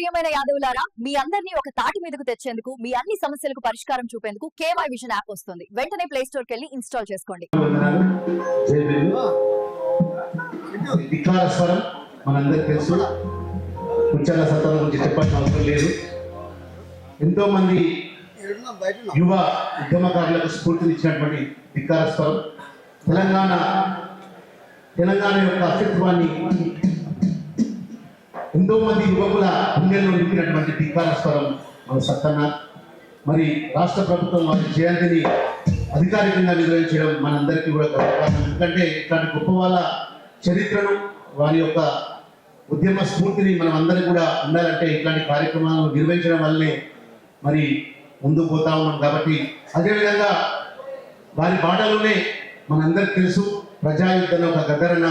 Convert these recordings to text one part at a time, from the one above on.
ప్రియమైన యాదవులారా, మీ అందరినీ ఒక తాటి మీదకు తెచ్చేందుకు, మీ అన్ని సమస్యలకు పరిష్కారం చూపేందుకు కేవై విజన్ యాప్ వస్తుంది. వెంటనే ప్లే స్టోర్ కి వెళ్ళి ఇన్స్టాల్ చేసుకోండి. మనందరికీ తెలుసు, ఉచ్చాల సత్తాల గురించి చెప్పాల్సిన అవసరం లేదు. ఎంతో మంది యువ ఉద్యమకారులకు స్ఫూర్తినిచ్చినటువంటి ధిక్కారస్వరం తెలంగాణ యొక్క అస్తిత్వాన్ని ఎంతో మంది యువకుల గుండెల్లో నింపినటువంటి ధిక్కారస్వరం మన సత్తన్న. మరి రాష్ట్ర ప్రభుత్వం వారి జయంతిని అధికారికంగా నిర్వహించడం మనందరికీ కూడా గర్వకారణం. ఎందుకంటే ఇట్లాంటి గొప్ప వాళ్ళ చరిత్రను, వారి యొక్క ఉద్యమ స్ఫూర్తిని మనం అందరం కూడా ఉండాలంటే ఇట్లాంటి కార్యక్రమాలను నిర్వహించడం వల్లనే మరి ముందుకు పోతా ఉన్నాం. కాబట్టి అదేవిధంగా వారి బాటలోనే మనందరికి తెలుసు ప్రజాయుద్ధం ఒక గద్దరన్న.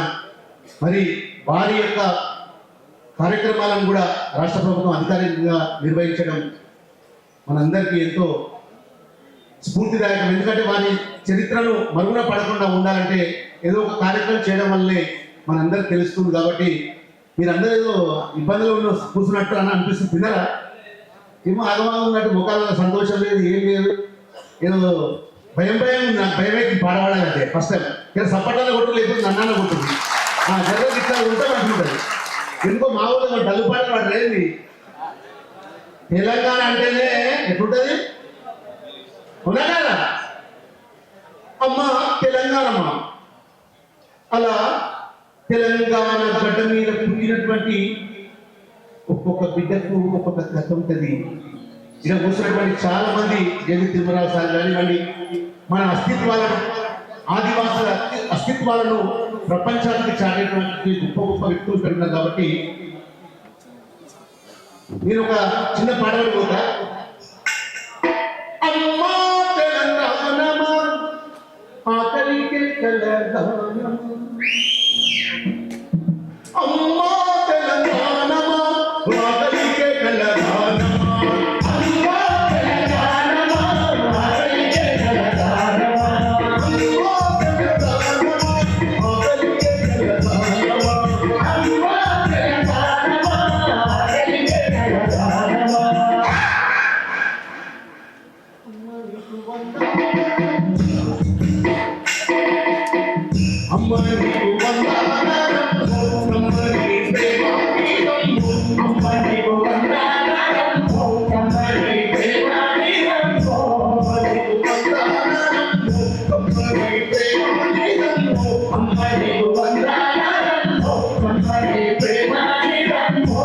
మరి వారి యొక్క కార్యక్రమాలను కూడా రాష్ట్ర ప్రభుత్వం అధికారికంగా నిర్వహించడం మనందరికీ ఎంతో స్ఫూర్తిదాయకం. ఎందుకంటే వారి చరిత్రను మరుగున పడకుండా ఉండాలంటే ఏదో ఒక కార్యక్రమం చేయడం వల్లే మనందరికి తెలుస్తుంది. కాబట్టి మీరందరూ ఏదో ఇబ్బందులు ఉన్న కూర్చున్నట్టు అని అనిపిస్తుంది. తినరా ఏమో ఆగమాగం ఉన్నట్టు ముఖాలలో సంతోషం లేదు, ఏం లేదు, ఏదో భయం ఉంది. నాకు భయమైతే పాడవాడాలంటే ఫస్ట్ టైం ఇక్కడ సప్పట్లలో కొట్టు, లేకపోతే నన్నాన కొట్టుంది. జగన్ ఇట్లా ఉంటే మంచిగుంటుంది. ఎందుకో మా ఊళ్ళో డల్లుపాట వాడు లేదు. తెలంగాణ అంటేనే ఎట్లుంటుంది, ఉన్నారా అమ్మ తెలంగాణమ్మ. అలా తెలంగాణ గడ్డ మీద పుట్టినటువంటి ఒక్కొక్క బిడ్డకు ఒక్కొక్క కథ ఉంటుంది. ఇక్కడ కూర్చున్నటువంటి చాలా మంది జగన్ తిరుమలరావు సార్ కానివ్వండి, మన అస్తిత్వాలను, ఆదివాసుల అస్తిత్వాలను ప్రపంచానికి చాటేటువంటి గొప్ప గొప్ప వ్యక్తులు ఇక్కడ ఉన్నారు. కాబట్టి నేను ఒక చిన్న పాట పోతా. అమ్మా తెలంగాణమా ఆకలికి తెలంగాణ, అమ్మా తెలంగాణమా ఆకలికి తెలంగాణ, అమ్మా తెలంగాణమా ఆకలికి తెలంగాణ, అమ్మా తెలంగాణమా ఆకలికి తెలంగాణ, అమ్మా తెలంగాణమా ఆకలికి తెలంగాణ. అమ్మ నీకు వందనాలు, అమ్మ నీ ప్రేమ నీరము, అమ్మ నీకు వందనాలు, అమ్మ నీ ప్రేమ నీరము, అమ్మ నీకు వందనాలు, అమ్మ నీ ప్రేమ నీరము, అమ్మ నీకు వందనాలు, అమ్మ నీ ప్రేమ నీరము.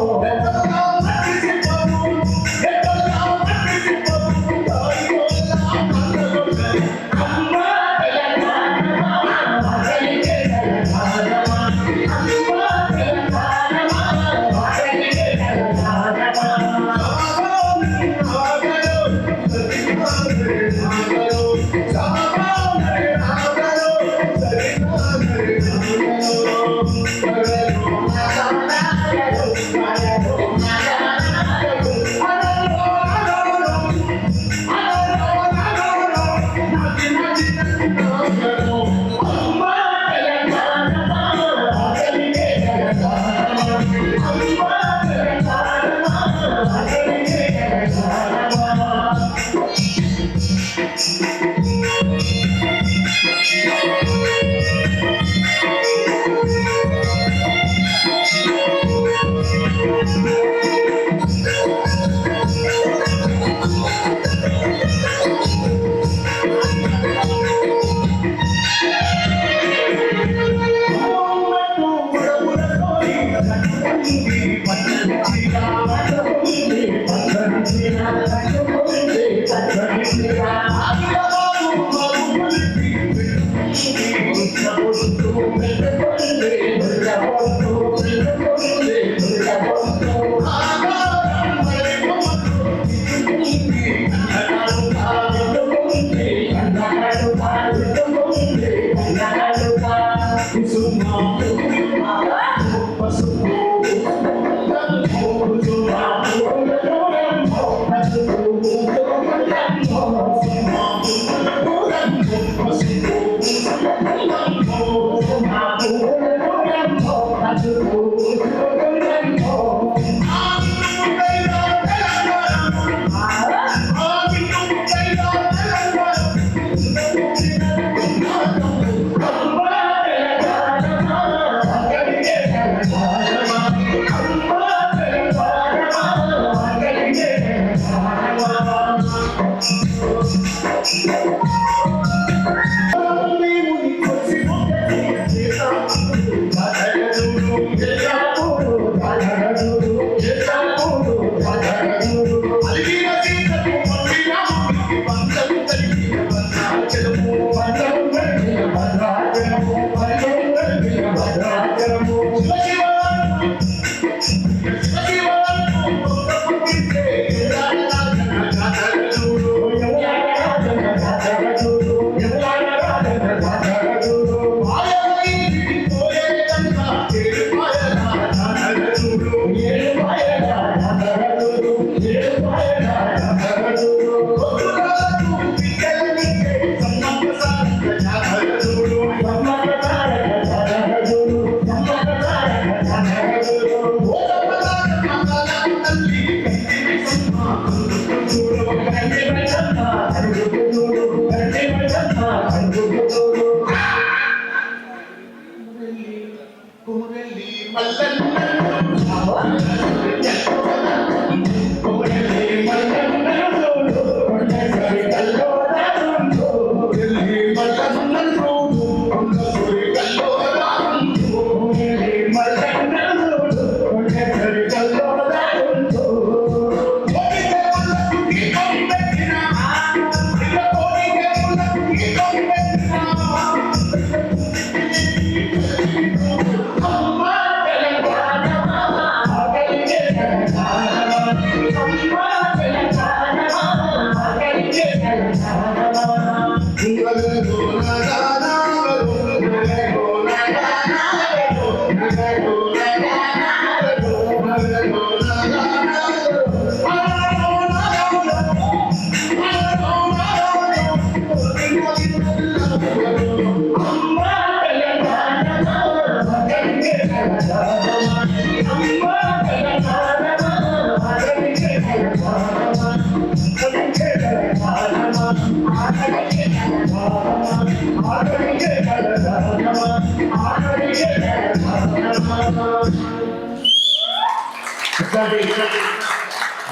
I'm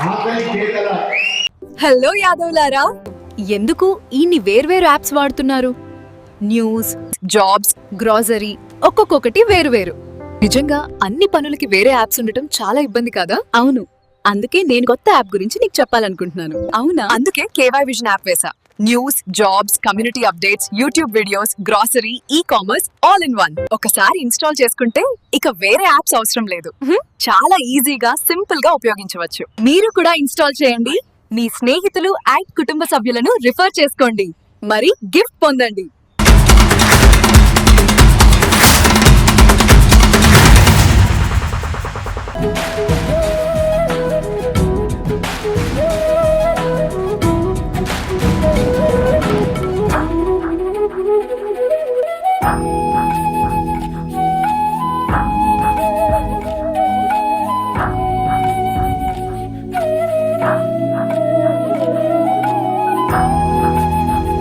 ఆకలి కేకల హలో యాదవ్లారా, ఎందుకు ఇన్ని వేర్వేరు యాప్స్ వాడుతున్నారు? న్యూస్, జాబ్స్, గ్రాసరీ ఒక్కొక్కటి వేరువేరు. నిజంగా అన్ని పనులకి వేరే యాప్స్ ఉండటం చాలా ఇబ్బంది కాదా? అవును, అందుకే నేను కొత్త యాప్ గురించి నీకు చెప్పాలనుకుంటున్నాను. అవునా? అందుకే కేవై విజన్ యాప్ వేసా. News, jobs, community updates, YouTube videos, grocery, e commerce all in one. ఒకసారి ఇన్స్టాల్ చేసుకుంటే ఇక వేరే యాప్స్ అవసరం లేదు. చాలా ఈజీగా, సింపుల్ గా ఉపయోగించవచ్చు. మీరు కూడా ఇన్స్టాల్ చేయండి. మీ స్నేహితులు అండ్ కుటుంబ సభ్యులను రిఫర్ చేసుకోండి, మరి గిఫ్ట్ పొందండి.